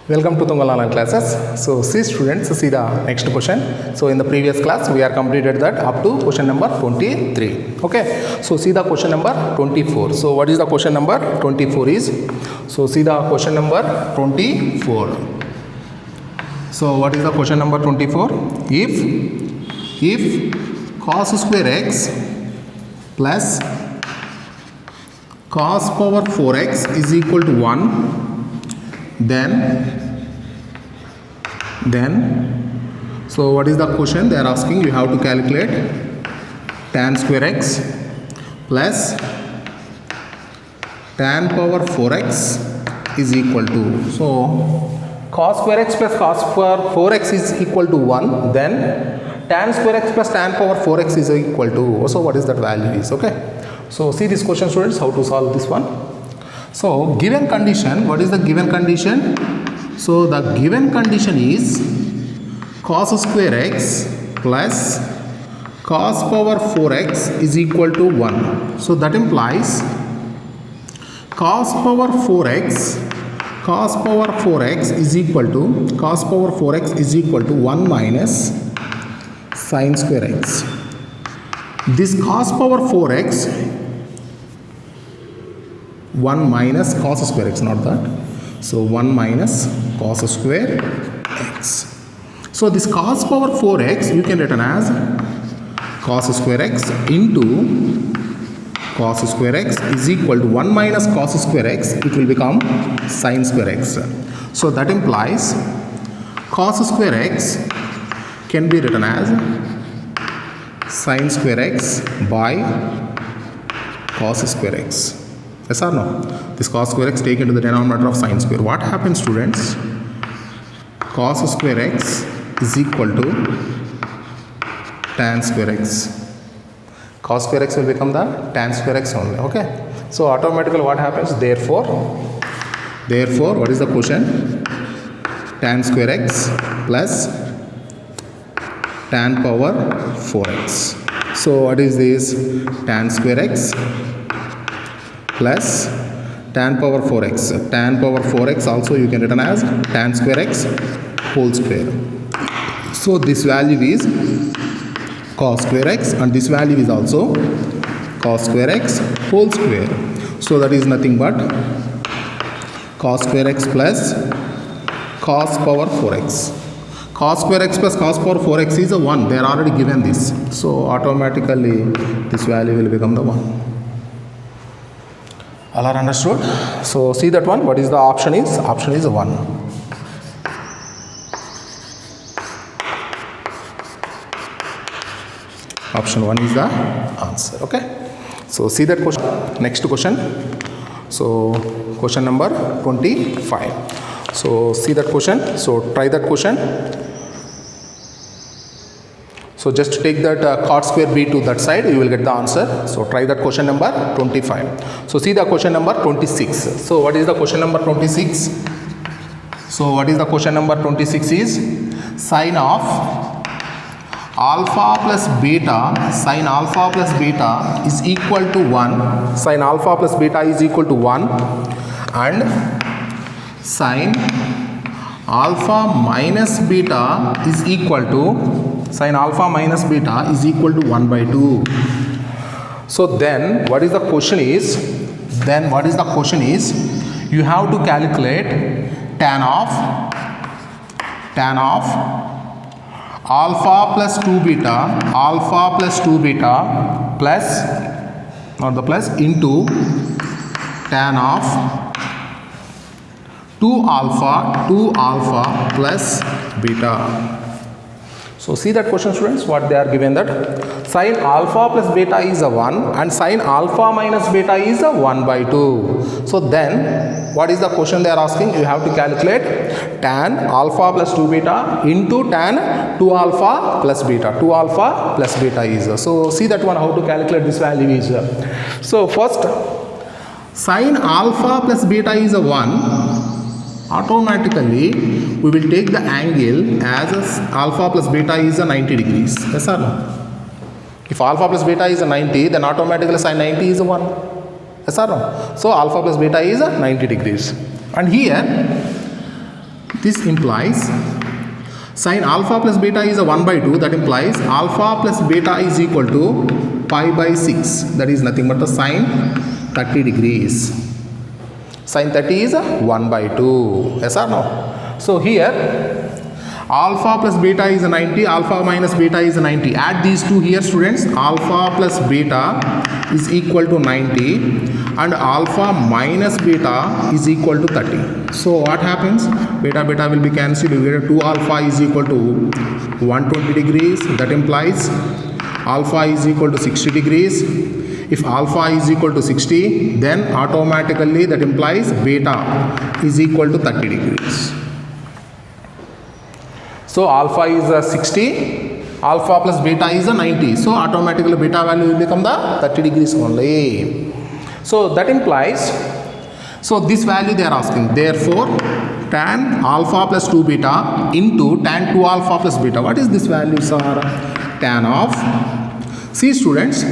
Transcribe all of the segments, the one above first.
Welcome to Tungal Online classes. So see students, see the next question. So in the previous class we are completed that up to question number 23. Okay. So see the question number 24. So what is the question number 24 is? So see the question number 24. So what is the question number 24? If cos square x plus cos power 4x is equal to 1, then so what is the question they are asking? You have to calculate tan square x plus tan power 4x is equal to, so cos square x plus cos power 4x is equal to 1, then tan square x plus tan power 4x is equal to, so what is that value is? Okay, so see this question students, how to solve this one. So given condition, what is the given condition? So the given condition is cos square x plus cos power 4x is equal to 1. So that implies cos power 4x is equal to 1 minus sin square x. This cos power 4x 1 minus cos square x, not that. So 1 minus cos square x. So this cos power 4x you can written as cos square x into cos square x is equal to 1 minus cos square x, it will become sin square x. So that implies cos square x can be written as sin square x by cos square x. Yes or no? This cos square x take into the denominator of sin square. What happens students? Cos square x is equal to tan square x. Cos square x will become the tan square x only. Okay. So automatically what happens? Therefore what is the question? Tan square x plus tan power 4x. So what is this? Tan square x plus tan power 4x. Tan power 4x also you can written as tan square x whole square. So this value is cos square x and this value is also cos square x whole square. So that is nothing but cos square x plus cos power 4x. Cos square x plus cos power 4x is a 1. They are already given this. So automatically this value will become the 1. All are understood? So see that one. What is the option is? Option is 1. Option 1 is the answer. Okay. So see that question. Next question. So question number 25. So see that question. So try that question. So just take that cot square b to that side, you will get the answer. So try that question number 25. So see the question number 26. So what is the question number 26? So what is the question number 26 is sine of alpha plus beta, sine alpha plus beta is equal to 1. Sine alpha plus beta is equal to 1 and sine alpha minus beta is equal to sin alpha minus beta is equal to 1 by 2. So then what is the question is? You have to calculate tan of alpha plus 2 beta plus, not the plus, into tan of 2 alpha plus beta. So see that question students, what they are given that sin alpha plus beta is a 1 and sin alpha minus beta is a 1 by 2. So then what is the question they are asking? You have to calculate tan alpha plus 2 beta into tan 2 alpha plus beta. 2 alpha plus beta is. So see that one, how to calculate this value is. So first sin alpha plus beta is a 1. Automatically we will take the angle as alpha plus beta is a 90 degrees. Yes or no? If alpha plus beta is a 90, then automatically sin 90 is a 1. Yes or no? So alpha plus beta is a 90 degrees. And here This implies sin alpha plus beta is a 1 by 2. That implies alpha plus beta is equal to pi by 6. That is nothing but the sine 30 degrees. Sin 30 is 1 by 2. Yes or no? So here alpha plus beta is 90, alpha minus beta is 90. Add these two here, students. Alpha plus beta is equal to 90 and alpha minus beta is equal to 30. So what happens? Beta will be cancelled. You get 2 alpha is equal to 120 degrees. That implies alpha is equal to 60 degrees. If alpha is equal to 60, then automatically that implies beta is equal to 30 degrees. So alpha is 60, alpha plus beta is 90. So automatically beta value will become the 30 degrees only. So that implies, so this value they are asking. Therefore, tan alpha plus 2 beta into tan 2 alpha plus beta. What is this value, sir? Tan of, see students,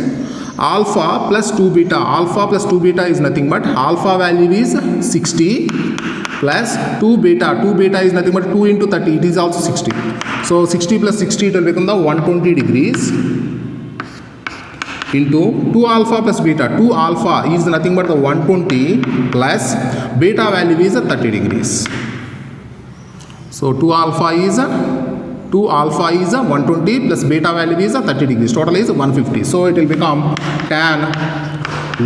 alpha plus 2 beta. Alpha plus 2 beta is nothing but alpha value is 60 plus 2 beta. 2 beta is nothing but 2 into 30. It is also 60. So 60 plus 60 it will become the 120 degrees into 2 alpha plus beta. 2 alpha is nothing but the 120 plus beta value is 30 degrees. So 2 alpha is 120 plus beta value is 30 degrees. Total is 150. So it will become tan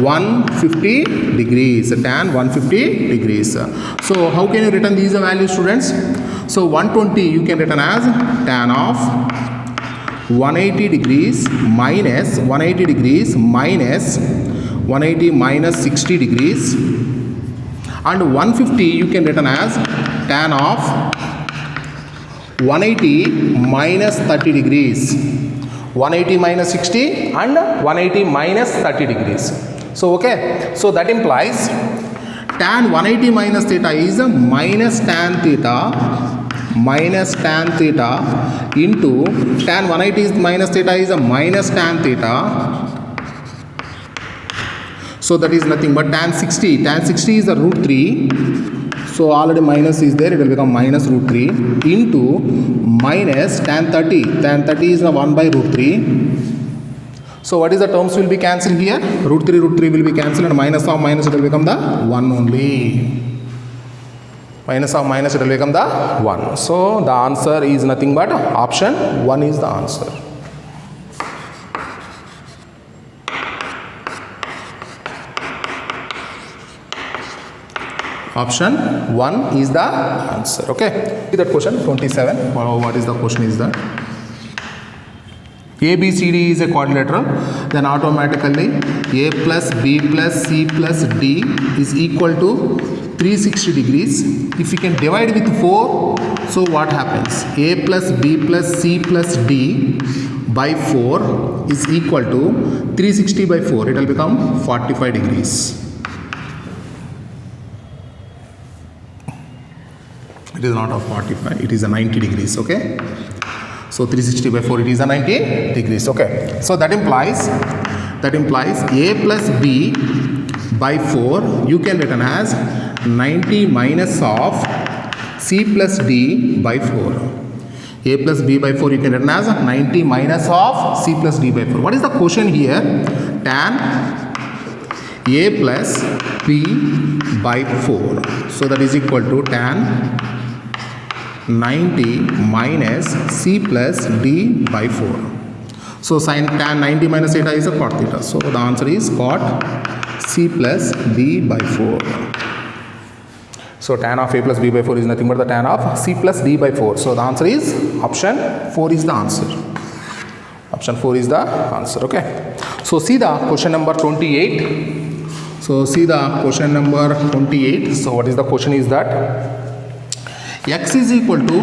150 degrees. Tan 150 degrees. So how can you written these values, students? So 120 you can written as tan of 180 degrees minus 180 degrees minus 180 minus 60 degrees, and 150 you can written as tan of 180 minus 30 degrees. 180 minus 60 and 180 minus 30 degrees. So okay, so that implies tan 180 minus theta is minus tan theta into tan 180 is minus theta is a minus tan theta. So that is nothing but tan 60. Tan 60 is the root 3. So already minus is there, it will become minus root 3 into minus tan 30. Tan 30 is 1 by root 3. So what is the terms will be cancelled here? Root 3 will be cancelled and minus of minus it will become the 1 only. Minus of minus it will become the 1. So the answer is nothing but option 1 is the answer. Option 1 is the answer. Okay. See that question 27. What is the question is that? ABCD is a quadrilateral, then automatically A plus B plus C plus D is equal to 360 degrees. If we can divide with 4, so what happens? A plus B plus C plus D by 4 is equal to 360 by 4. It will become 45 degrees. It is not a 45, it is a 90 degrees. Okay. So 360 by 4 it is a 90 degrees. Okay. So that implies A plus B by 4 you can written as 90 minus of C plus D by 4. A plus B by 4 you can written as 90 minus of C plus D by 4. What is the quotient here? Tan A plus B by 4. So that is equal to tan 90 minus C plus D by 4. So sin tan 90 minus theta is a cot theta. So the answer is cot C plus D by 4. So tan of A plus B by 4 is nothing but the tan of C plus D by 4. So the answer is option 4 is the answer. Option 4 is the answer. Okay. So see the question number 28. So see the question number 28. So what is the question is that? X is equal to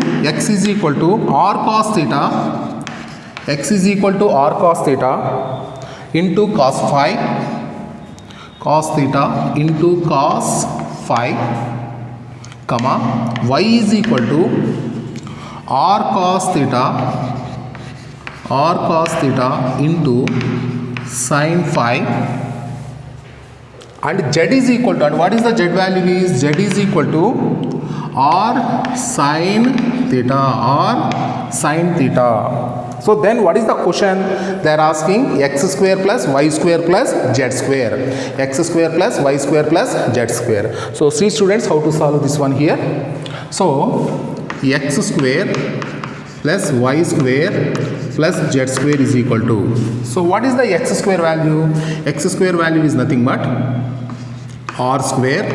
r cos theta. X is equal to r cos theta into cos phi. Cos theta into cos phi, comma, y is equal to r cos theta into sin phi, and z is equal to, and what is the z value is? Z is equal to or sine theta. So then what is the question? They are asking x square plus y square plus z square. X square plus y square plus z square. So see students how to solve this one here. So x square plus y square plus z square is equal to. So what is the x square value? X square value is nothing but r square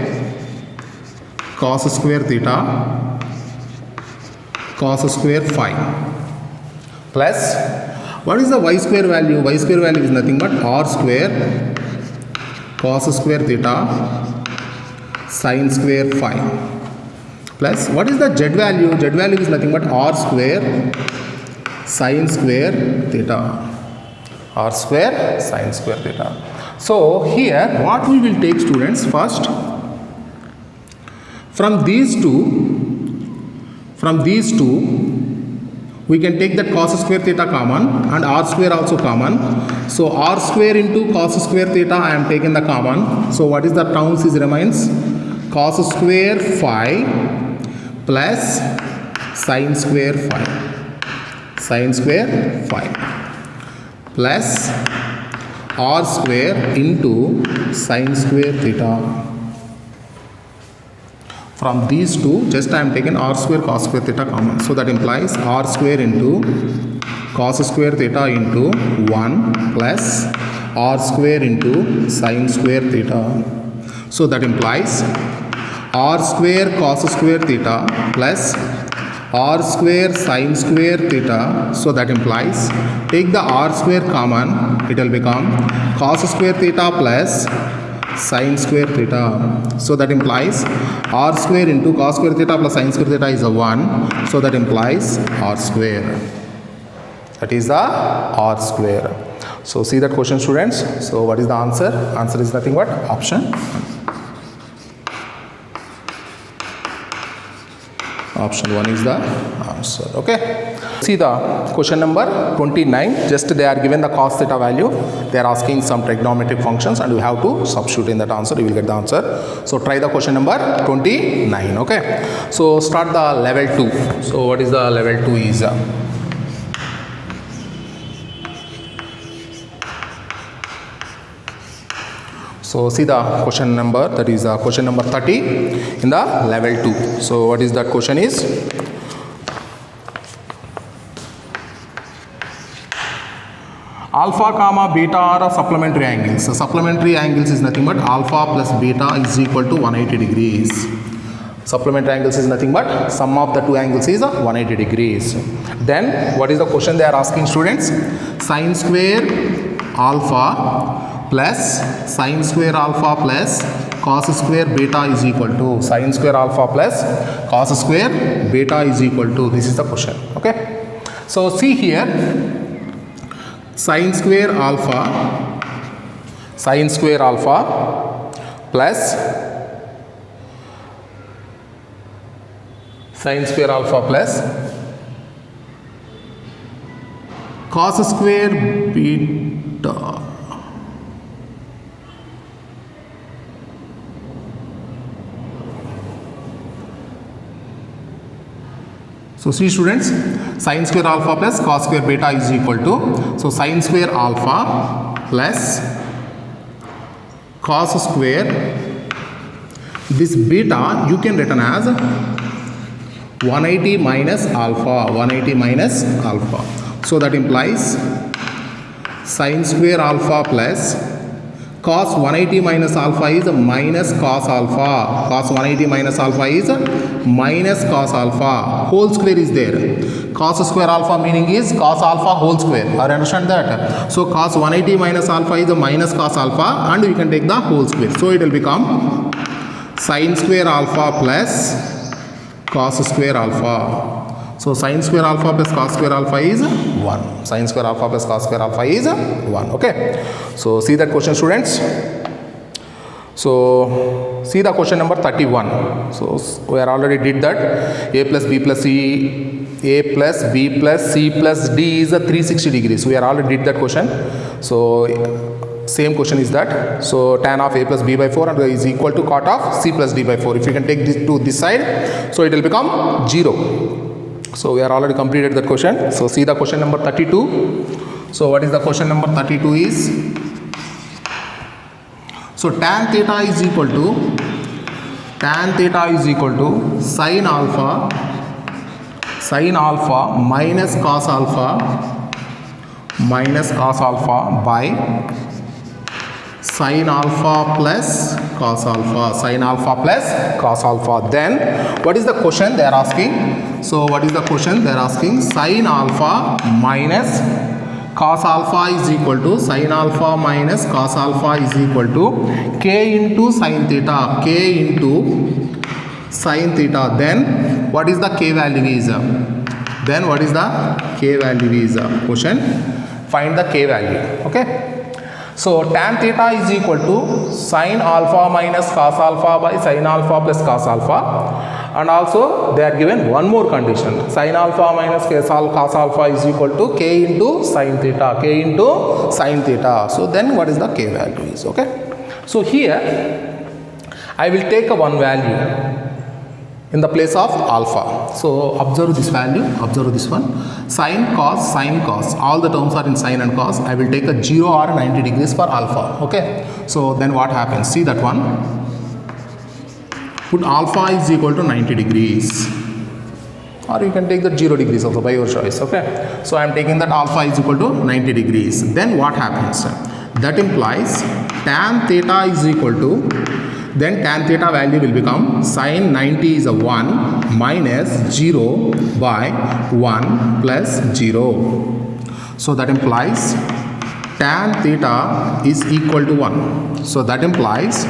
cos square theta cos square phi plus what is the y square value? Y square value is nothing but r square cos square theta sin square phi plus what is the z value? Z value is nothing but r square sin square theta. R square sin square theta. So here what we will take students, first from these two we can take that cos square theta common and r square also common. So r square into cos square theta I am taking the common. So what is the terms is remains? Cos square phi plus sin square phi plus r square into sin square theta. From these two, just I am taking r square cos square theta common. So that implies r square into cos square theta into 1 plus r square into sin square theta. So that implies r square cos square theta plus r square sin square theta. So that implies take the r square common, it will become cos square theta plus sin square theta. So that implies r square into cos square theta plus sin square theta is a 1. So that implies r square. That is the r square. So see that question students. So what is the answer? Answer is nothing but option 1 is the answer. Okay. See the question number 29. Just they are given the cos theta value. They are asking some trigonometric functions and we have to substitute in that answer. You will get the answer. So try the question number 29. Okay. So start the level 2. So what is the level 2 is? So see the question number, that is question number 30 in the level 2. So what is that question is? Alpha comma beta are supplementary angles. So supplementary angles is nothing but alpha plus beta is equal to 180 degrees. Supplementary angles is nothing but sum of the two angles is 180 degrees. Then what is the question they are asking students? Sin square alpha plus sin square alpha plus cos square beta is equal to. Sin square alpha plus cos square beta is equal to. This is the question. Okay. So see here, sin square alpha plus sin square alpha plus cos square beta. So see students, sin square alpha plus cos square beta is equal to, so sin square alpha plus cos square, this beta you can written as 180 minus alpha, 180 minus alpha. So that implies sin square alpha plus cos 180 minus alpha is minus cos alpha. Cos 180 minus alpha is minus cos alpha. Whole square is there. Cos square alpha meaning is cos alpha whole square. I understand that. So cos 180 minus alpha is minus cos alpha and we can take the whole square. So it will become sin square alpha plus cos square alpha. So sin square alpha plus cos square alpha is 1. Sin square alpha plus cos square alpha is 1. Okay. So see that question students. So see the question number 31. So we are already did that. A plus B plus C, A plus B plus C plus D is a 360 degrees. We are already did that question. So same question is that. So tan of a plus b by 4 and is equal to cot of c plus d by 4. If you can take this to this side, so it will become 0. So we are already completed that question. So see the question number 32. So what is the question number 32 is, so tan theta is equal to sin alpha minus cos alpha by sin alpha plus cos alpha. Then what is the question they are asking? So what is the question they are asking? Sin alpha minus cos alpha is equal to sin alpha minus cos alpha is equal to k into sin theta, then what is the k value is? Question, find the k value. Okay, so tan theta is equal to sin alpha minus cos alpha by sin alpha plus cos alpha, and also they are given one more condition, sin alpha minus cos alpha is equal to k into sin theta. So then what is the k value is? Okay, so here I will take a one value in the place of alpha. So observe this value, observe this one, sin cos, all the terms are in sin and cos. I will take a 0 or 90 degrees for alpha. Okay, so then what happens? See that one, put alpha is equal to 90 degrees, or you can take the 0 degrees also by your choice. Okay, so I am taking that alpha is equal to 90 degrees. Then what happens? That implies tan theta is equal to, then tan theta value will become sin 90 is a 1 minus 0 by 1 plus 0. So that implies tan theta is equal to 1. So that implies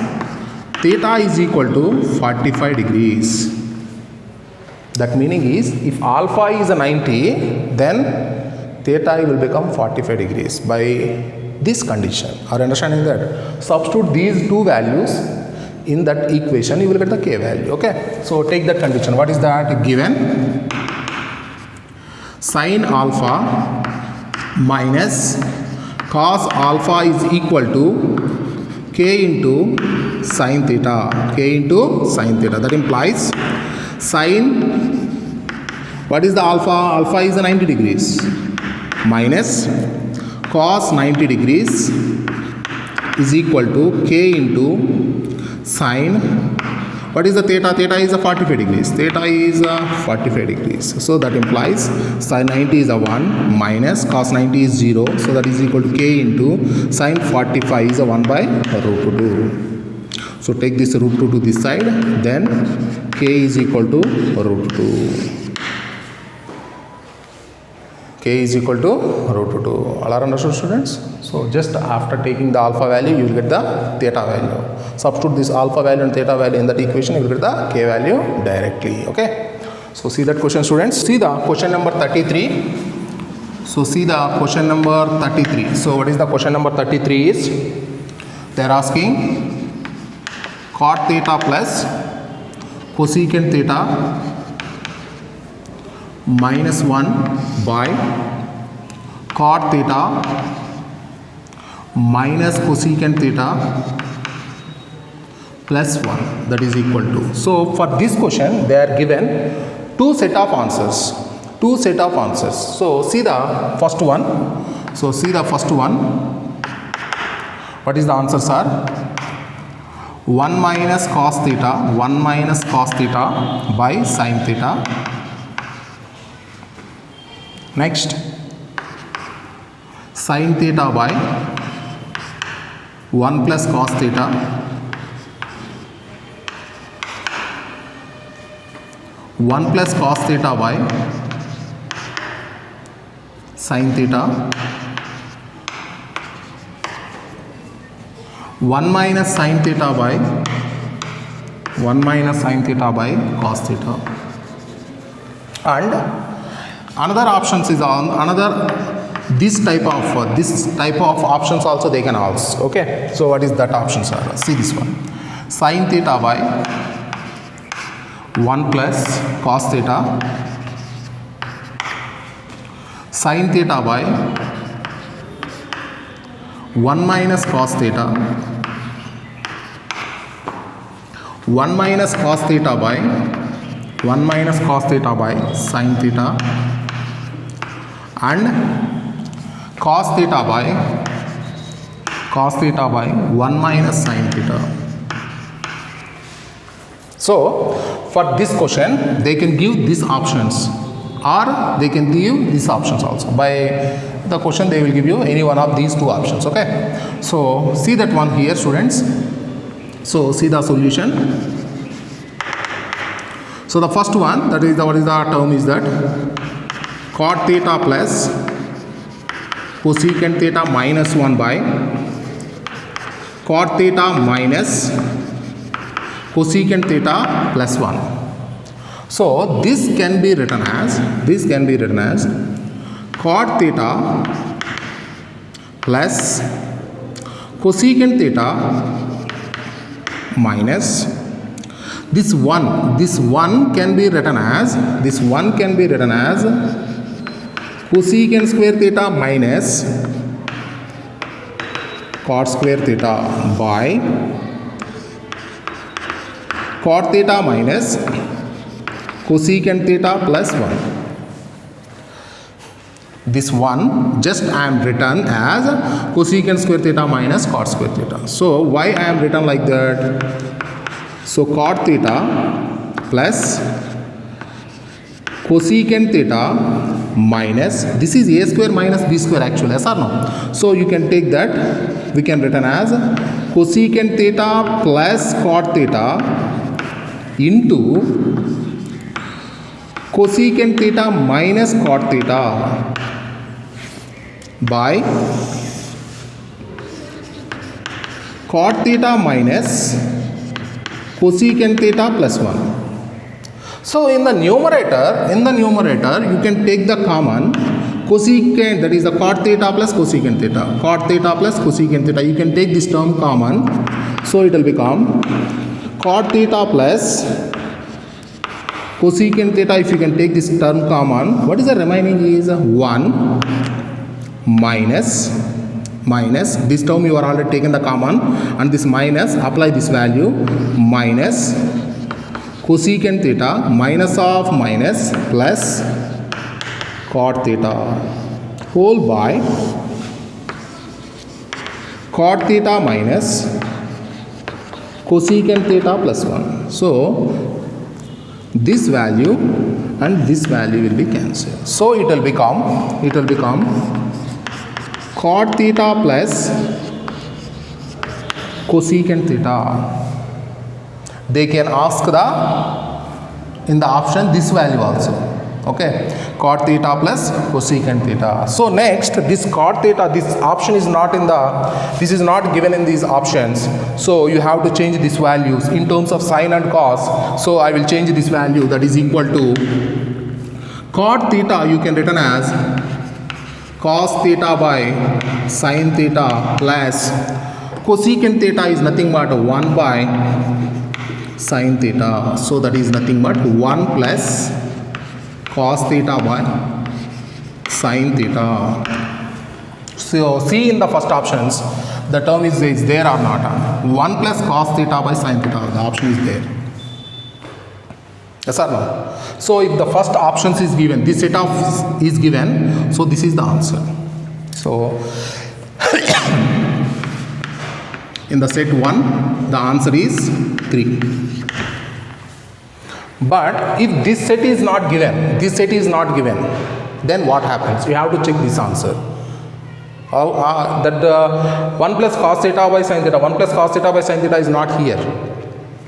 theta is equal to 45 degrees. That meaning is, if alpha is a 90, then theta will become 45 degrees by this condition. Are you understanding that? Substitute these two values in that equation, you will get the k value. Okay, so take that condition. What is that? Given sin alpha minus cos alpha is equal to k into sin theta, that implies sin, what is the alpha? Alpha is 90 degrees minus cos 90 degrees is equal to k into sin, what is the theta? Theta is a 45 degrees. So that implies sin 90 is a 1 minus cos 90 is 0. So that is equal to k into sin 45 is a 1 by root 2. So take this root 2 to this side, then k is equal to root 2. K is equal to root 2. All are understood, students? So just after taking the alpha value, you will get the theta value. Substitute this alpha value and theta value in that equation, you will get the k value directly. Okay. So see that question, students. See the question number 33. So see the question number 33. So what is the question number 33 is? They are asking cot theta plus cosecant theta minus 1 by cot theta minus cosecant theta plus 1, that is equal to. So for this question they are given two set of answers. So see the first one. What is the answers are? 1 minus cos theta by sin theta. Next, sin theta by 1 plus cos theta, 1 plus cos theta by sin theta, 1 minus sin theta by cos theta. And another options is on another this type of options also they can ask. Okay, so what is that options are? See this one, sin theta by 1 plus cos theta, sin theta by 1 minus cos theta, 1 minus cos theta by 1 minus cos theta by sin theta, and cos theta by 1 minus sin theta. So for this question they can give these options, or they can give these options also. By the question they will give you any one of these two options. Okay, so see that one here, students. So see the solution. So the first one, that is the, what is the term is that cot theta plus cosecant theta minus 1 by cot theta minus cosecant theta plus 1. So this can be written as cot theta plus cosecant theta minus this one can be written as cosecant square theta minus cot square theta by cot theta minus cosecant theta plus 1. This one just I am written as cosecant square theta minus cot square theta. So why I am written like that? So cot theta plus cosecant theta minus, this is a square minus b square actually, yes or no? So you can take that, we can written as cosecant theta plus cot theta into cosecant theta minus cot theta by cot theta minus cosecant theta plus 1. So in the numerator you can take the common cosecant, that is the cot theta plus cosecant theta, you can take this term common. So it will become cot theta plus cosecant theta. If you can take this term common, what is the remaining is 1 minus this term you are already taken the common, and this minus, apply this value, minus cosecant theta minus of minus plus cot theta whole by cot theta minus cosecant theta plus 1. So this value and this value will be cancelled. So it will become cot theta plus cosecant theta. They can ask in the option this value also. Okay, cot theta plus cosecant theta. So next, this cot theta, this option is not in the, this is not given in these options. So you have to change these values in terms of sin and cos. So I will change this value, that is equal to cot theta you can written as cos theta by sin theta plus cosecant theta is nothing but 1 by sin theta. So that is nothing but 1 plus cos theta by sin theta. So see in the first options the term is there or not. 1 plus cos theta by sin theta, the option is there. Yes or no? So if the first options is given, this set of is given, so this is the answer. So in the set 1 the answer is 3. But if this set is not given, then what happens? You have to check this answer. That 1 plus cos theta by sin theta, 1 plus cos theta by sin theta is not here.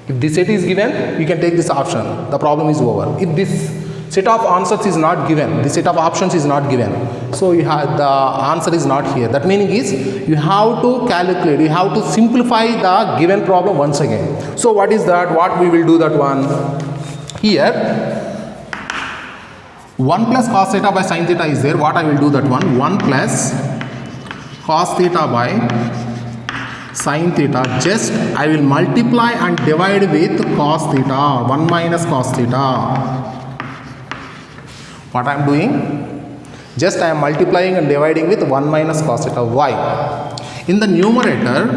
If this set is given, you can take this option. The problem is over. If this set of answers is not given, this set of options is not given, so you have, the answer is not here. That meaning is you have to calculate, you have to simplify the given problem once again. So what is that? What we will do that one? Here 1 plus cos theta by sin theta is there. What I will do that one? 1 plus cos theta by sin theta, just I will multiply and divide with cos theta, 1 minus cos theta. What I am doing? Just I am multiplying and dividing with 1 minus cos theta. Why? In the numerator,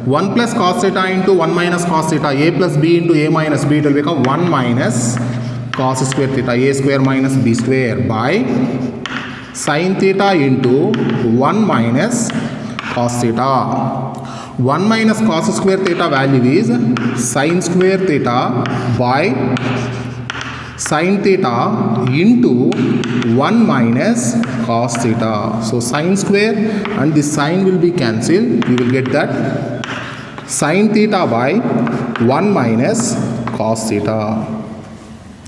1 plus cos theta into 1 minus cos theta, a plus b into a minus b, it will become 1 minus cos square theta, a square minus b square by sin theta into 1 minus cos theta. 1 minus cos square theta value is sin square theta by sin theta into 1 minus cos theta. So sin square and this sin will be cancelled. You will get that sin theta by 1 minus cos theta.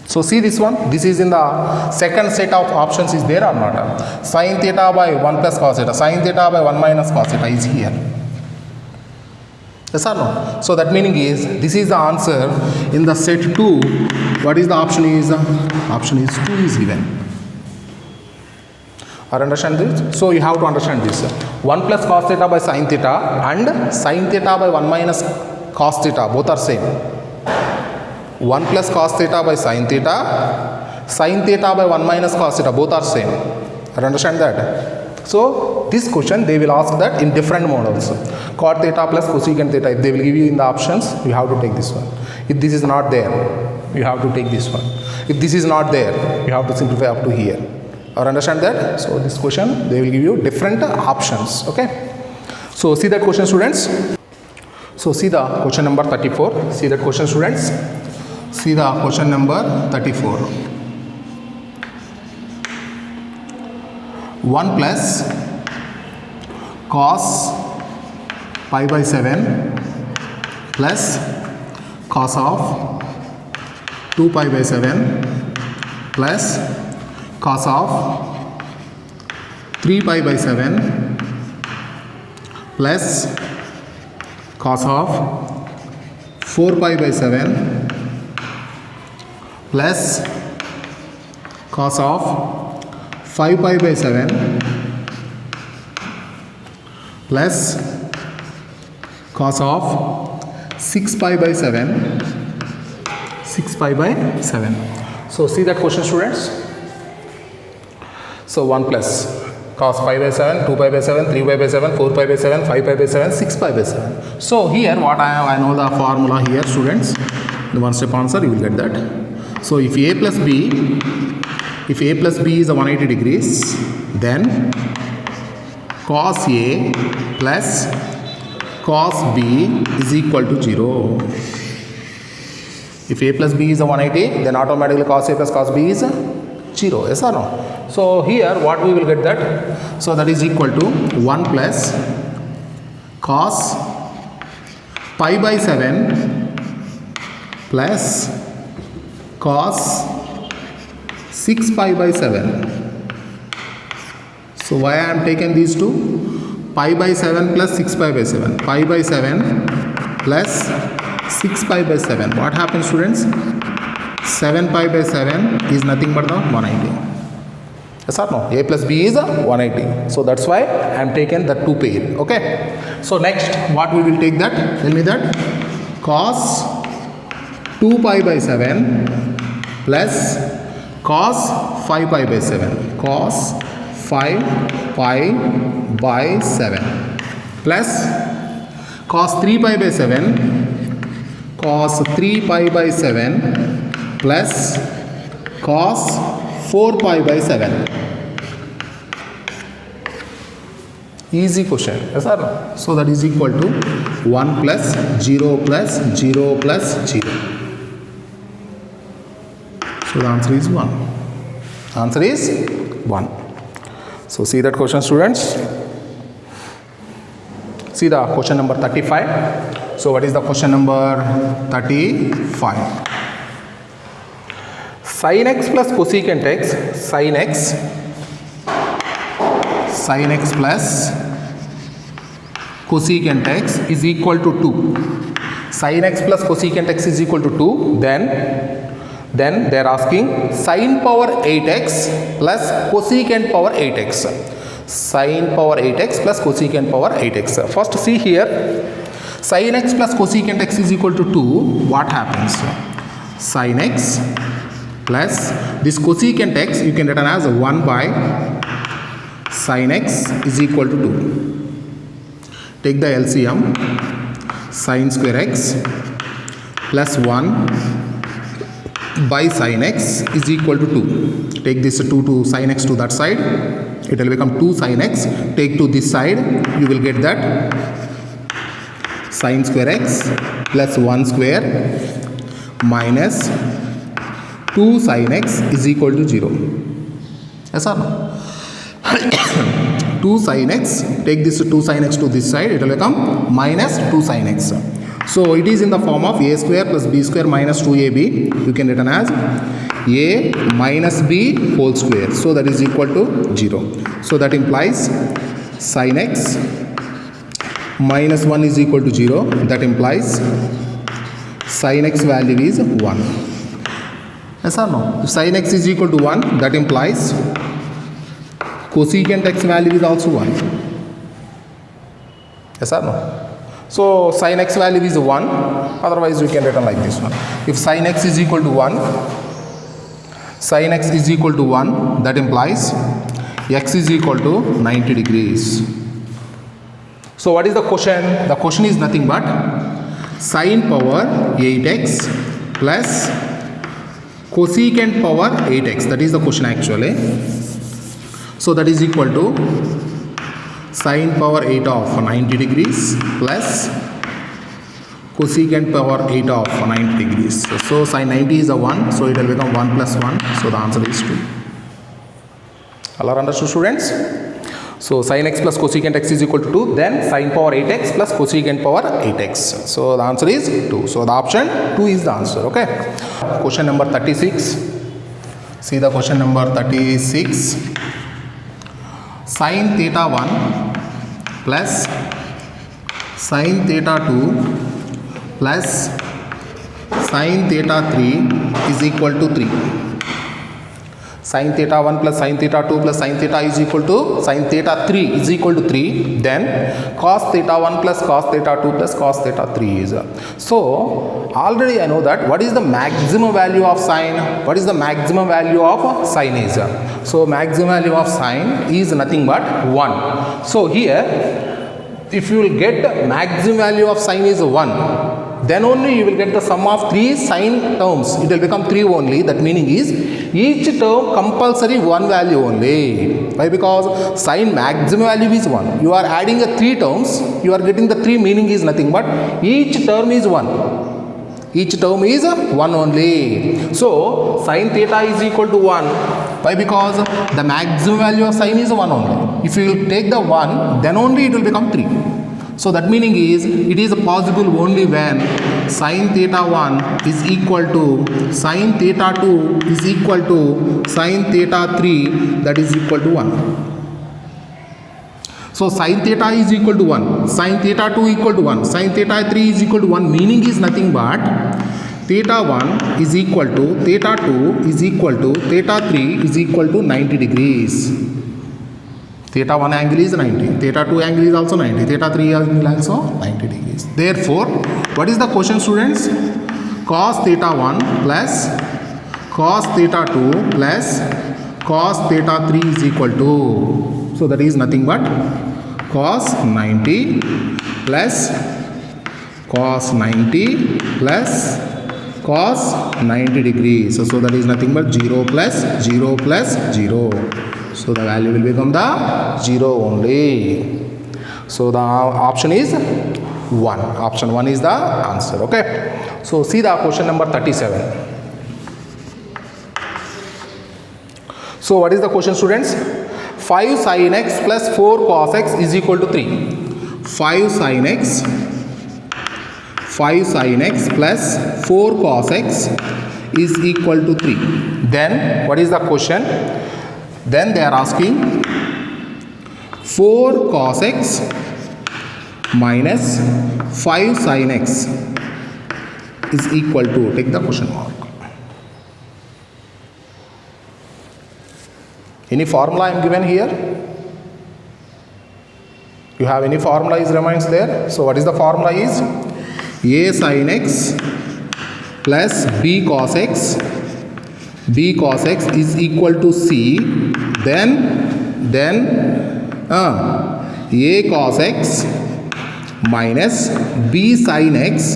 So see this one. This is in the second set of options. Is there or not? Sin theta by 1 plus cos theta. Sin theta by 1 minus cos theta is here. Yes or no? So that meaning is this is the answer in the set 2. What is the option is? Option is 2 is given. Or understand this? So you have to understand this. 1 plus cos theta by sin theta and sin theta by 1 minus cos theta both are same. 1 plus cos theta by sin theta by 1 minus cos theta both are same. Or understand that? So this question they will ask that in different models. Cot theta plus cosecant theta, if they will give you in the options, you have to take this one. If this is not there, you have to take this one. If this is not there, you have to simplify up to here. Or understand that? So this question they will give you different options. Okay. So see that question, students. So see the question number 34. See that question, students. See the question number 34. 1 plus cos pi by 7 plus cos of 2 pi by 7 plus cos of 3 pi by 7 plus cos of 4 pi by 7 plus cos of 5 pi by 7 plus cos of 6 pi by 7, 6 pi by 7. So see that question, students. So 1 plus cos pi by 7, 2 pi by 7, 3 pi by 7, 4 pi by 7, 5 pi by 7, 6 pi by 7. So here what I have, I know the formula here, students. In one step answer you will get that. So if a plus b is a 180 degrees, then cos a plus cos b is equal to 0. If a plus b is a 180, then automatically cos a plus cos b is 0. Yes or no? So here what we will get that? So that is equal to 1 plus cos pi by 7 plus cos 6 pi by 7. So why I am taking these two? Pi by 7 plus 6 pi by 7. Pi by 7 plus 6 pi by 7. What happens, students? 7 pi by 7 is nothing but the 180. Yes or no? A plus b is 180. So that's why I am taking the two pair. Okay. So next what we will take that? Tell me that. Cos 2 pi by 7 plus cos 5 pi by 7. Cos 5 pi by 7 plus cos 3 pi by 7, cos 3 pi by 7 plus cos 4 pi by 7. Easy question. Yes or no? So that is equal to 1 plus 0 plus 0 plus 0. So the answer is 1. Answer is 1. So see that question, students. See the question number 35. So what is the question number 35? Sin x plus cosecant x, sin x plus cosecant x is equal to 2. Sin x plus cosecant x is equal to 2. Then they are asking sin power 8x plus cosecant power 8x. Sin power 8x plus cosecant power 8x. First see here, sin x plus cosecant x is equal to 2. What happens? Sin x plus this cosecant x you can write as 1 by sin x is equal to 2. take the LCM, sin square x plus 1 by sin x is equal to 2. Take this 2 to sin x to that side, it will become 2 sin x. Take to this side, you will get that sin square x plus 1 square minus 2 sin x is equal to 0. Yes or no? 2 sin x, take this 2 sin x to this side, it will become minus 2 sin x. So it is in the form of a square plus b square minus 2ab. You can written as a minus b whole square. So that is equal to 0. So that implies sin x minus 1 is equal to 0. That implies sin x value is 1. Yes or no? If sin x is equal to 1, that implies cosecant x value is also 1. Yes or no? So sin x value is 1, otherwise we can written like this one. If sin x is equal to 1, sin x is equal to 1, that implies x is equal to 90 degrees. So what is the question? The question is nothing but sin power 8x plus cosecant power 8x. That is the question actually. So that is equal to sin power 8 of 90 degrees plus cosecant power 8 of 90 degrees. So sin 90 is a 1, so it will become 1 plus 1. So the answer is 2. All are understood, students? So sin x plus cosecant x is equal to 2. Then sin power 8x plus cosecant power 8x. So the answer is 2. So the option 2 is the answer. Okay. Question number 36. See the question number 36. Sin theta 1 plus sin theta 2 plus sin theta 3 is equal to 3. Sin theta 1 plus sin theta 2 plus sin theta is equal to sin theta 3 is equal to 3. Then cos theta 1 plus cos theta 2 plus cos theta 3 is. So already I know that what is the maximum value of sine, what is the maximum value of sine is. So maximum value of sine is nothing but 1. So here if you will get maximum value of sine is 1, then only you will get the sum of 3 sine terms. It will become 3 only. That meaning is each term compulsory 1 value only. Why? Because sine maximum value is 1. You are adding a 3 terms. You are getting the 3 meaning is nothing but each term is 1. Each term is 1 only. So sin theta is equal to 1. Why? Because the maximum value of sine is 1 only. If you will take the 1, then only it will become 3. So that meaning is it is possible only when sin theta 1 is equal to sin theta 2 is equal to sin theta 3, that is equal to 1. So sin theta is equal to 1, sin theta 2 equal to 1, sin theta 3 is equal to 1, meaning is nothing but theta 1 is equal to theta 2 is equal to theta 3 is equal to 90 degrees. Theta 1 angle is 90, theta 2 angle is also 90, theta 3 angle is also 90 degrees. Therefore, what is the question, students? Cos theta 1 plus cos theta 2 plus cos theta 3 is equal to, so that is nothing but cos 90 plus cos 90 plus cos 90 degrees. So that is nothing but 0 plus 0 plus 0. So the value will become the 0 only. So the option is 1. Option 1 is the answer. Okay. So see the question number 37. So what is the question, students? 5 sin x plus 4 cos x is equal to 3. 5 sin x plus 4 cos x is equal to 3. Then what is the question? Then they are asking 4 cos x minus 5 sin x is equal to, take the question mark. Any formula I am given here? You have any formula is remains there? So what is the formula is? A sin x plus b cos x is equal to c, then a cos x minus b sin x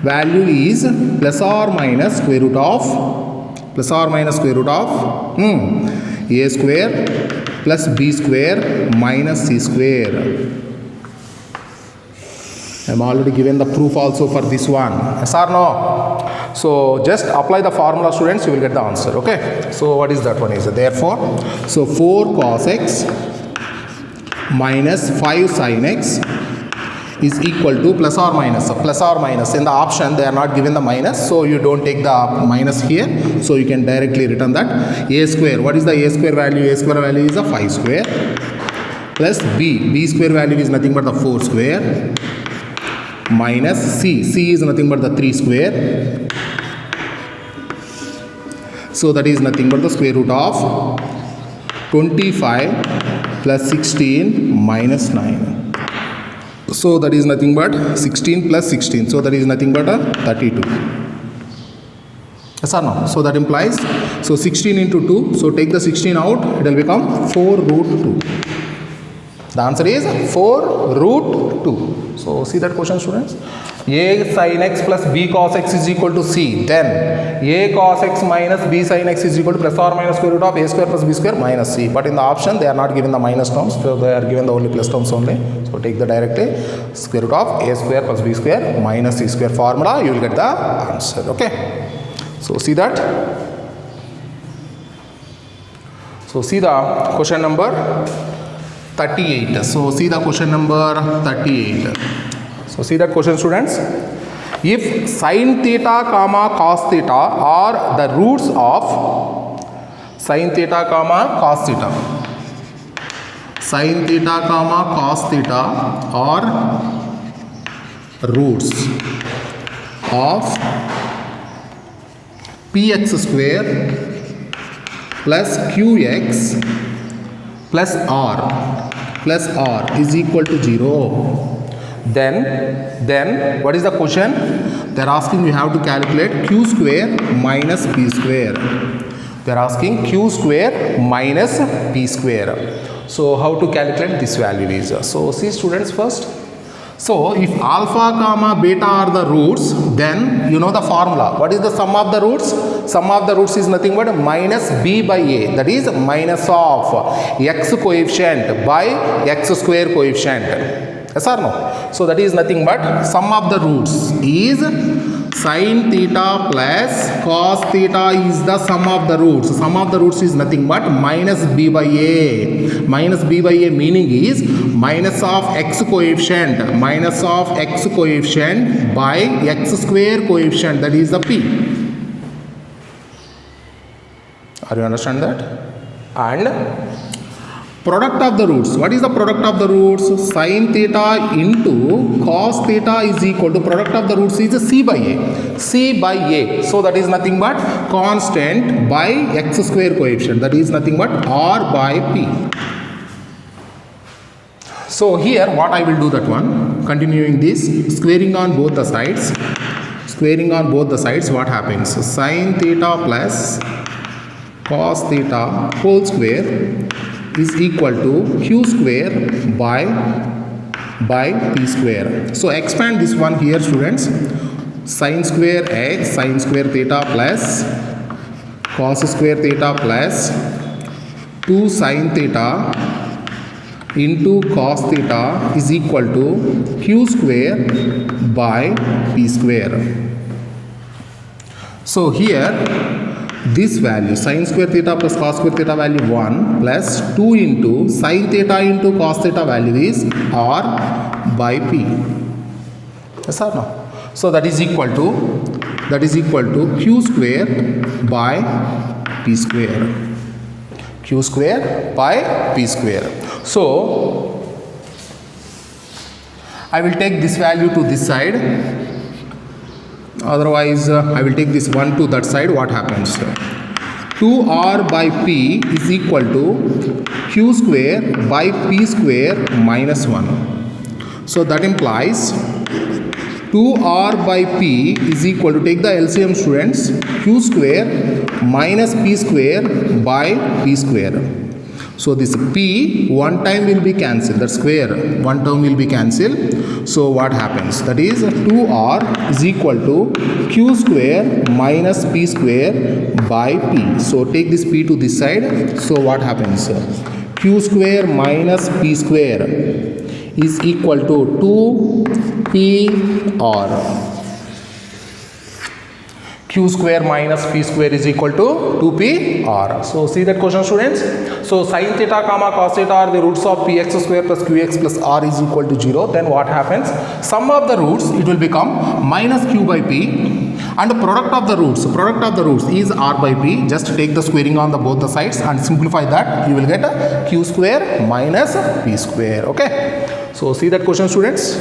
value is plus or minus square root of a square plus b square minus c square. I am already given the proof also for this one. Yes or no? So just apply the formula, students, you will get the answer. Okay. So what is that one is? Therefore, so 4 cos x minus 5 sin x is equal to plus or minus. In the option they are not given the minus, so you don't take the minus here. So you can directly written that a square. What is the a square value? A square value is a 5 square plus b square value is nothing but the 4 square minus c is nothing but the 3 square. So that is nothing but the square root of 25 plus 16 minus 9. So that is nothing but 16 plus 16. So that is nothing but a 32. Yes or no? So that implies, so 16 into 2. So take the 16 out, it will become 4 root 2. The answer is 4 root 2. So see that question, students. A sin x plus b cos x is equal to c. Then a cos x minus b sin x is equal to plus or minus square root of a square plus b square minus c. But in the option they are not given the minus terms, so they are given the only plus terms only. So take the directly square root of a square plus b square minus c square formula, you will get the answer. Okay. So see that. So see the question number 38. So see the question number 38. So see that question, students. If sin theta comma cos theta are the roots of sin theta comma cos theta, sin theta comma cos theta are roots of px square plus qx plus r is equal to 0. Then what is the question? They are asking you have to calculate q square minus p square. They are asking q square minus p square. So how to calculate this value is? So see, students, first. So if alpha comma beta are the roots, then you know the formula. What is the sum of the roots? Sum of the roots is nothing but minus b by a. That is minus of x coefficient by x square coefficient. Yes or no? So that is nothing but sum of the roots is sin theta plus cos theta is the sum of the roots. Sum of the roots is nothing but minus b by a. Minus b by a meaning is minus of x coefficient by x square coefficient, that is the p. Are you understand that? And product of the roots. What is the product of the roots? Sin theta into cos theta is equal to product of the roots is c by a. C by a. So that is nothing but constant by x square coefficient. That is nothing but r by p. So here what I will do that one. Continuing this, squaring on both the sides. Squaring on both the sides, what happens? Sin theta plus cos theta whole square is equal to q square by p square. So expand this one here, students. Sin square x sin square theta plus cos square theta plus 2 sin theta into cos theta is equal to q square by p square. So here this value sin square theta plus cos square theta value 1 plus 2 into sin theta into cos theta value is r by p. Yes or no? So that is equal to q square by p square. Q square by p square. So I will take this value to this side. Otherwise, I will take this 1 to that side. What happens? 2r by p is equal to q square by p square minus 1. So that implies 2r by p is equal to, take the LCM, students, q square minus p square by p square. So this p one time will be cancelled, that square one term will be cancelled. So what happens? That is 2r is equal to q square minus p square by p. So take this p to this side. So what happens? Q square minus p square is equal to 2pr. Q square minus p square is equal to 2pr. So see that question, students. So sin theta comma cos theta are the roots of px square plus qx plus r is equal to 0. Then what happens? Sum of the roots, it will become minus q by p, and the product of the roots is r by p. Just take the squaring on the both the sides and simplify that. You will get a q square minus p square. Okay. So see that question, students.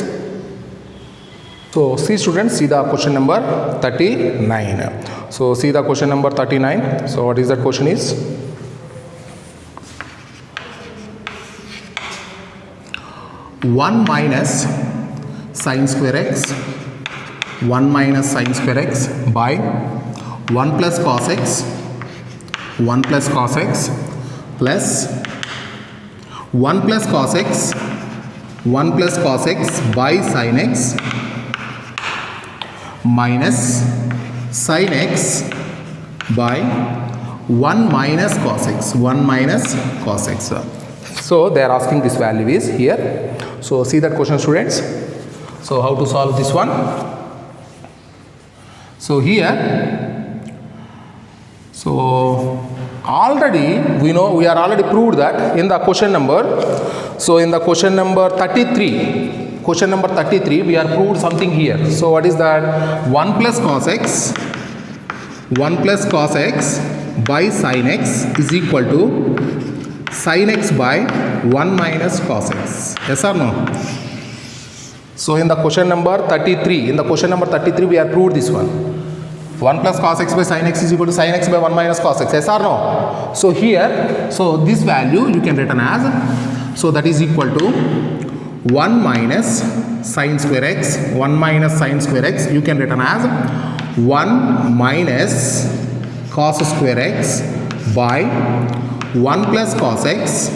So see students, see the question number 39. So see the question number 39. So what is that question is? One minus sine square x, 1 minus sine square x by 1 plus cos x, 1 plus cos x plus 1 plus cos x, 1 plus cos x by sin x minus sin x by 1 minus cos x, 1 minus cos x. So they are asking this value is here. So see that question, students. So how to solve this one? So here, so already we know, we are already proved that in the question number, so in the question number 33, question number 33, we are proved something here. So what is that? 1 plus cos x, 1 plus cos x by sin x is equal to sin x by 1 minus cos x. Yes or no? So in the question number 33, we are proved this one. 1 plus cos x by sin x is equal to sin x by 1 minus cos x. Yes or no? So here, so this value you can written as, so that is equal to 1 minus sine square x, 1 minus sine square x, you can written as 1 minus cos square x by 1 plus cos x,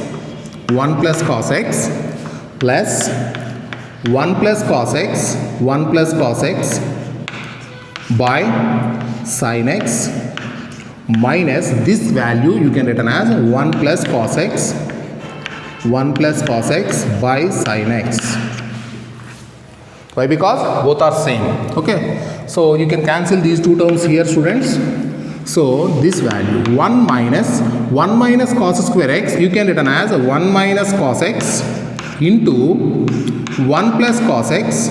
1 plus cos x plus 1 plus cos x, 1 plus cos x by sin x minus this value you can written as 1 plus cos x, 1 plus cos x by sin x. Why? Because both are same. Okay. So you can cancel these two terms here, students. So this value 1 minus cos square x, you can written as 1 minus cos x into 1 plus cos x,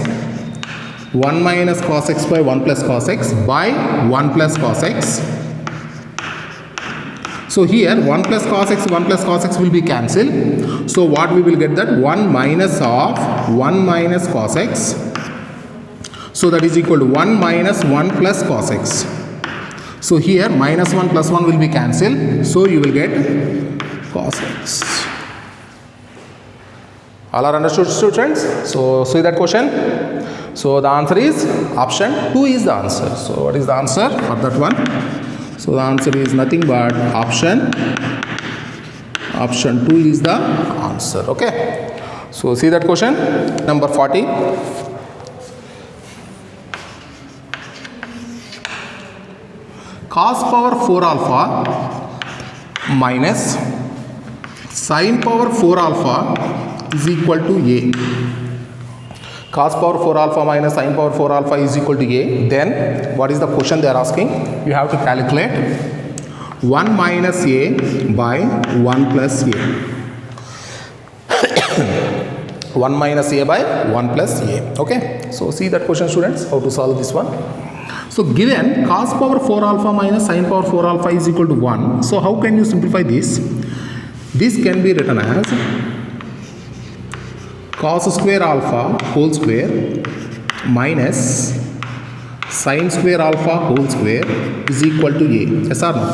1 minus cos x by 1 plus cos x by 1 plus cos x. So here 1 plus cos x, 1 plus cos x will be cancelled. So what we will get, that 1 minus of 1 minus cos x. So that is equal to 1 minus 1 plus cos x. So here minus 1 plus 1 will be cancelled. So you will get cos x. All are understood, students? So see that question. So the answer is option 2 is the answer. So what is the answer for that one? So the answer is nothing but option 2 is the answer. Okay. So see that question number 40. Cos power 4 alpha minus sin power 4 alpha is equal to a. Cos power 4 alpha minus sin power 4 alpha is equal to a. Then what is the question they are asking? You have to calculate 1 minus a by 1 plus a. 1 minus a by 1 plus a. Okay. So see that question, students, how to solve this one. So given cos power 4 alpha minus sin power 4 alpha is equal to 1. So how can you simplify this? This can be written as cos square alpha whole square minus sin square alpha whole square is equal to a. Yes or no?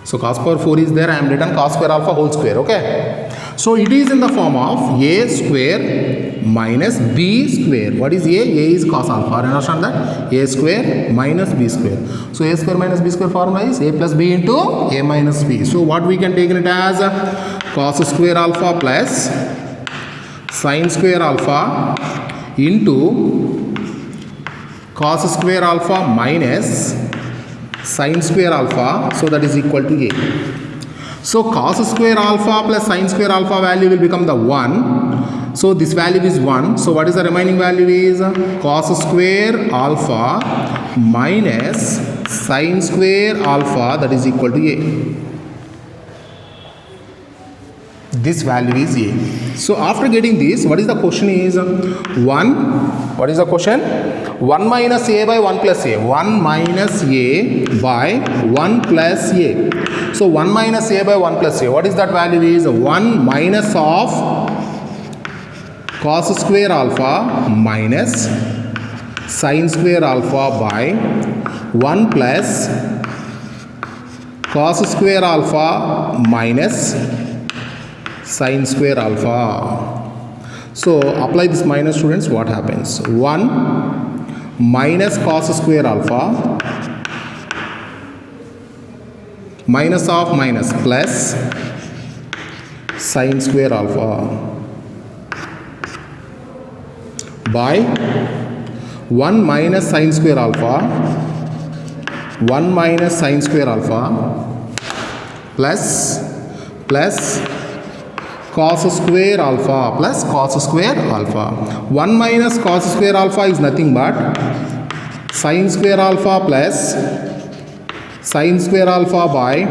So cos power 4 is there, I am written cos square alpha whole square. Okay. So it is in the form of a square minus b square. What is a? A is cos alpha. Understand that? A square minus b square. So a square minus b square formula is a plus b into a minus b. So what we can take it as cos square alpha plus sin square alpha into cos square alpha minus sin square alpha. So that is equal to a. So cos square alpha plus sin square alpha value will become the 1. So this value is 1. So what is the remaining value is cos square alpha minus sin square alpha, that is equal to a. This value is a. So after getting this, what is the question is 1. What is the question? 1 minus a by 1 plus a. 1 minus a by 1 plus a. So 1 minus a by 1 plus a. What is that value is 1 minus of cos square alpha minus sin square alpha by 1 plus cos square alpha minus sin square alpha. So apply this minus, students. What happens? 1 minus cos square alpha minus of minus plus sin square alpha by 1 minus sin square alpha 1 minus sin square alpha plus cos square alpha plus cos square alpha. 1 minus cos square alpha is nothing but sin square alpha plus sin square alpha by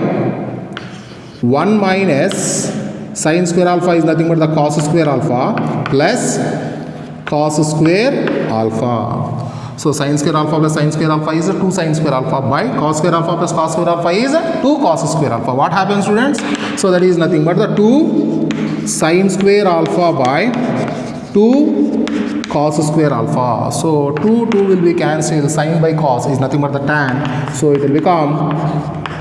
1 minus sin square alpha is nothing but the cos square alpha plus cos square alpha. So sin square alpha plus sin square alpha is 2 sin square alpha by cos square alpha plus cos square alpha is 2 cos square alpha. What happens, students? So that is nothing but the 2 sin square alpha by 2 cos square alpha. So 2 will be cancelled. Sin by cos is nothing but the tan. So it will become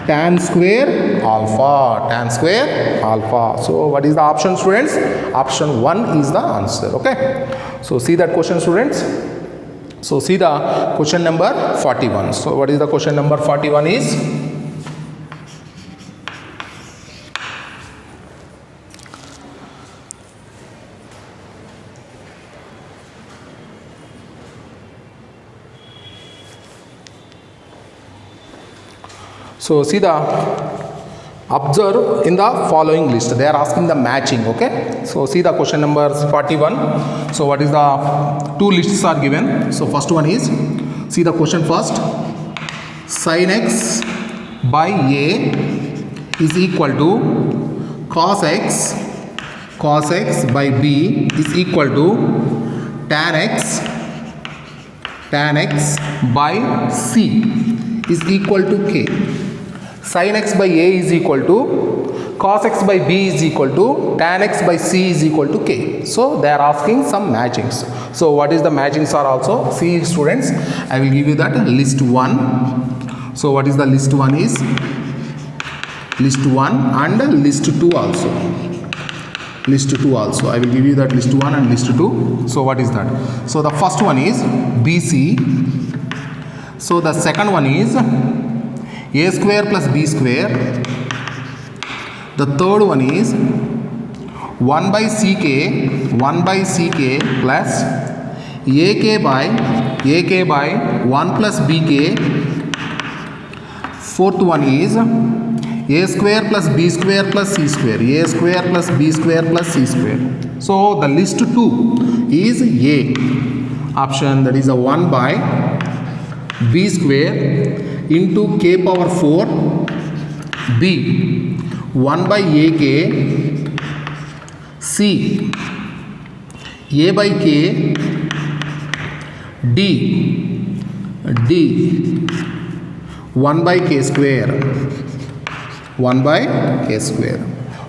tan square alpha. Tan square alpha. So what is the option, students? Option 1 is the answer. Okay. So see that question, students. So see the question number 41. So what is the question number 41 is? So see the observe in the following list. They are asking the matching. Okay. So see the question number 41. So what is the two lists are given. So first one is, see the question first. Sin x by a is equal to cos x by b is equal to tan x by c is equal to k. Sin x by a is equal to cos x by b is equal to tan x by c is equal to k. So they are asking some matchings. So what is the matchings are also? See, students, I will give you that list 1. So what is the list 1 is? List 1 and list 2 also. List 2 also. I will give you that list 1 and list 2. So what is that? So the first one is BC. So the second one is a square plus b square. The third one is 1 by ck plus ak by 1 plus bk. Fourth one is a square plus b square plus c square. A square plus b square plus c square. So the list 2 is A option, that is a 1 by b square into k power 4, b 1 by ak, c a by k, d 1 by k square, 1 by k square.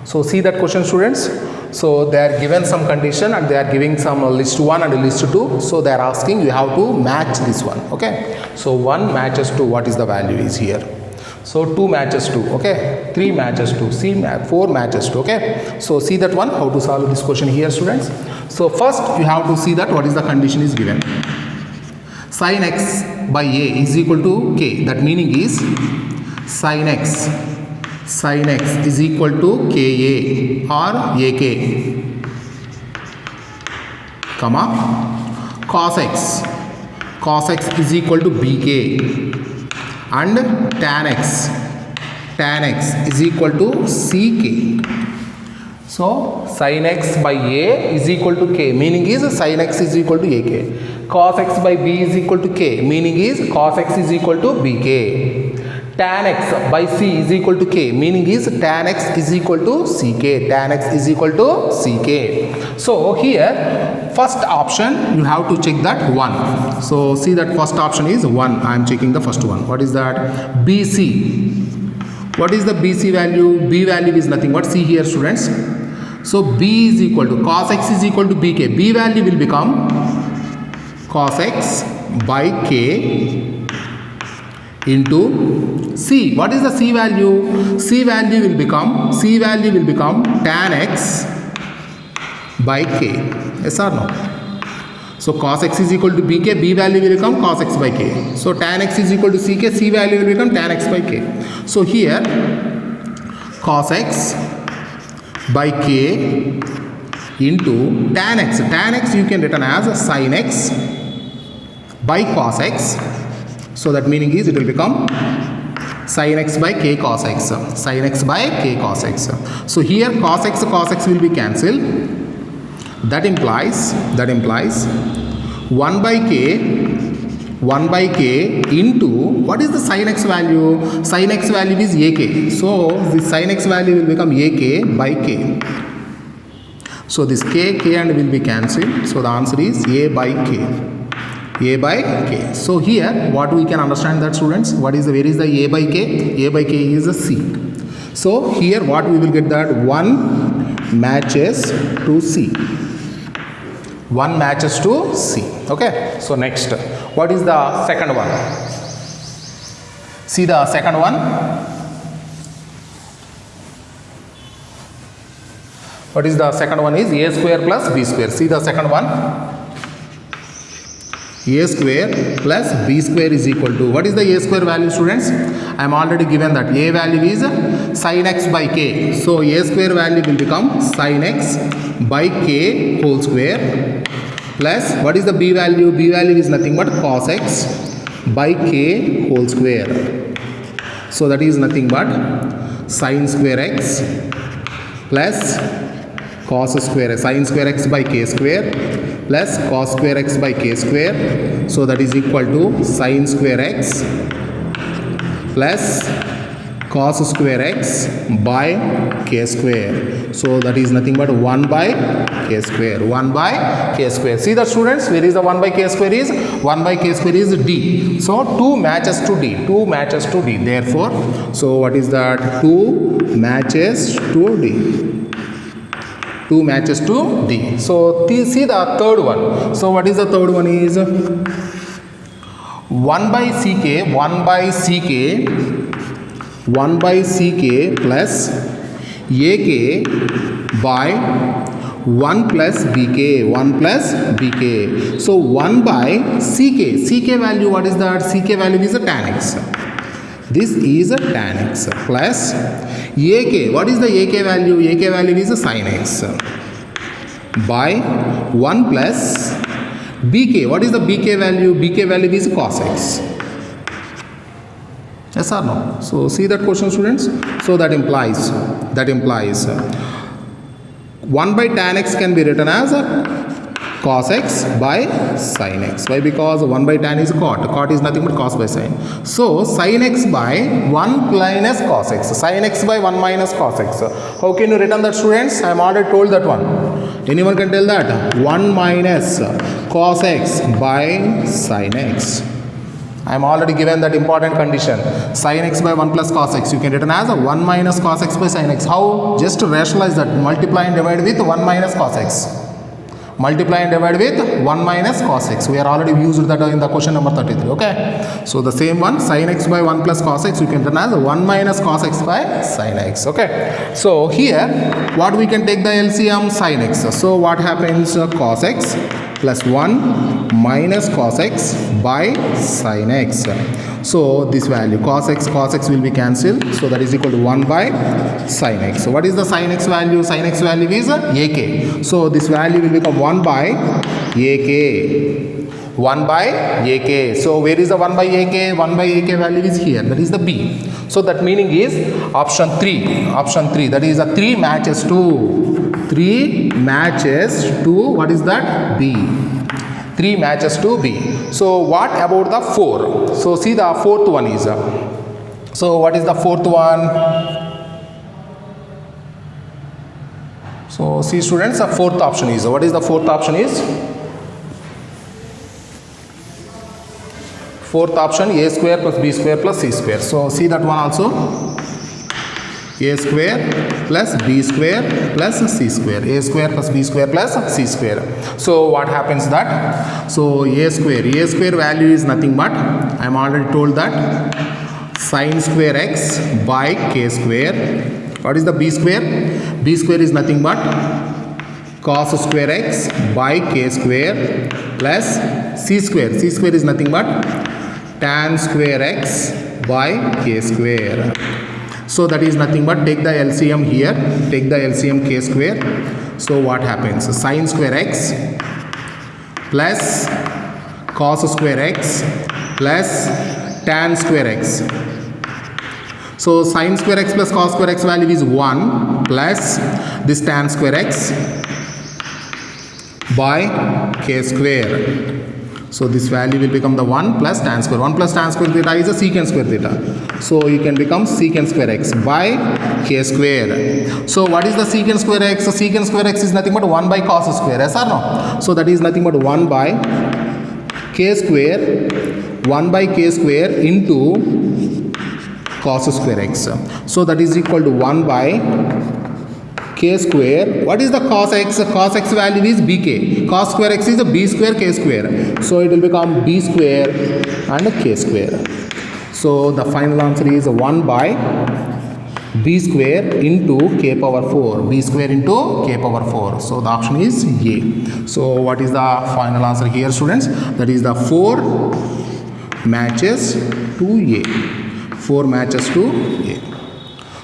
So see that question, students. So they are given some condition and they are giving some list 1 and list 2. So they are asking you have to match this one. Okay. So 1 matches to what is the value is here. So 2 matches 2, okay, 3 matches 2, 4 matches 2, okay. So see that one, how to solve this question here, students. So first you have to see that what is the condition is given. Sin x by a is equal to k, that meaning is sin x is equal to ka or ak, comma, cos x is equal to bk, and tan x is equal to ck. So sin x by a is equal to k, meaning is sin x is equal to ak. Cos x by b is equal to k, meaning is cos x is equal to bk. Tan x by c is equal to k, meaning is tan x is equal to ck. Tan x is equal to ck. So here first option you have to check that 1. So see that first option is 1. I am checking the first one. What is that? BC. What is the BC value? B value is nothing but, see here students. So B is equal to cos x is equal to bk. B value will become cos x by k into C. What is the C value? C value will become tan x by k. Yes or no? So cos x is equal to bk, b value will become cos x by k. So tan x is equal to ck, c value will become tan x by k. So here cos x by k into tan x. Tan x you can written as sin x by cos x. So that meaning is it will become sin x by k cos x. Sin x by k cos x. So here cos x will be cancelled. That implies 1 by k into, what is the sin x value? Sin x value is ak. So the sin x value will become ak by k. So this k and will be cancelled. So the answer is a by k. A by k. So here what we can understand that, students, where is the a by k? A by k is a c. So here what we will get, that 1 matches to c. 1 matches to c. Okay. So next, what is the second one? See the second one. What is the second one? Is a square plus b square. See the second one. A square plus b square is equal to, what is the a square value, students? I am already given that a value is sin x by k. So a square value will become sin x by k whole square plus, what is the b value? B value is nothing but cos x by k whole square. So that is nothing but sin square x plus cos square, sin square x by k square plus cos square x by k square. So that is equal to sin square x plus cos square x by k square. So that is nothing but 1 by k square. 1 by k square. See that, students, where is the 1 by k square is? 1 by k square is d. So 2 matches to d. 2 matches to d. Therefore, so what is that? 2 matches to d. 2 matches to d. So see the third one. So what is the third one is 1 by ck plus ak by 1 plus bk. So 1 by ck value, what is that? Ck value is a tan x. This is a tan x plus ak. What is the ak value? Ak value is a sin x by 1 plus bk. What is the bk value? Bk value is cos x. Yes or no? So see that question, students. So that implies 1 by tan x can be written as cos x by sin x. Why? Because 1 by tan is cot. Cot is nothing but cos by sin. So sin x by 1 minus cos x. Sin x by 1 minus cos x. How can you written that, students? I am already told that one. Anyone can tell that? 1 minus cos x by sin x. I am already given that important condition. Sin x by 1 plus cos x. You can written as 1 minus cos x by sin x. How? Just to rationalize that. Multiply and divide with 1 minus cos x. multiply and divide with 1 minus cos x. We are already used that in the question number 33. Okay, so the same one, sin x by 1 plus cos x, we can turn as 1 minus cos x by sin x. Okay, so here what we can take the LCM, sin x. So what happens, cos x plus 1 minus cos x by sin x. So this value cos x will be cancelled, so that is equal to 1 by sin x. So what is the sin x value? Sin x value is ak. So this value will become 1 by ak. 1 by ak. So where is the 1 by ak? 1 by ak value is here, that is the b. So that meaning is option 3, that is a 3 matches to, 3 matches to, what is that? B. 3 matches to B. So what about the 4? So see the fourth one is, so what is the fourth one? So see students, the fourth option is, what is the fourth option is? Fourth option, a square plus b square plus c square. So see that one also, a square plus b square plus c square, a square plus b square plus c square. So what happens that, so a square value is nothing but, I am already told that, sin square x by k square. What is the b square? B square is nothing but cos square x by k square plus c square is nothing but tan square x by k square. So that is nothing but, take the LCM here, take the LCM k square. So what happens? Sin square x plus cos square x plus tan square x. So sin square x plus cos square x value is 1 plus this tan square x by k square. So this value will become the 1 plus tan square. 1 plus tan square theta is a secant square theta. So you can become secant square x by k square. So what is the secant square x? So secant square x is nothing but 1 by cos square. Yes or no? So that is nothing but 1 by k square, 1 by k square into cos square x. So that is equal to 1 by k square. What is the cos x? Cos x value is bk. Cos square x is a b square k square. So it will become b square and k square. So the final answer is 1 by b square into k power 4. B square into k power 4. So the option is A. So what is the final answer here, students? That is the 4 matches to A. 4 matches to A.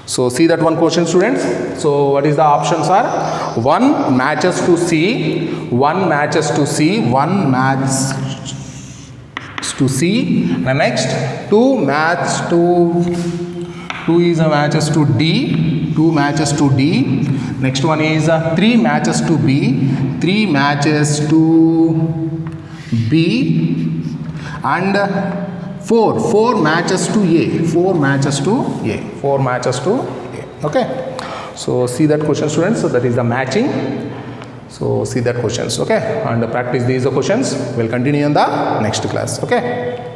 So see that one question, students. So what is the options are? 1 matches to C, 1 matches to C, 1 matches to C. The next 2 match to 2 is a matches to D, 2 matches to D. Next one is 3 matches to B, 3 matches to B, and 4 matches to A, 4 matches to A, 4 matches to A. Okay. So see that question, students. So that is the matching. So see that questions. Okay. And practice these questions. We'll continue in the next class. Okay.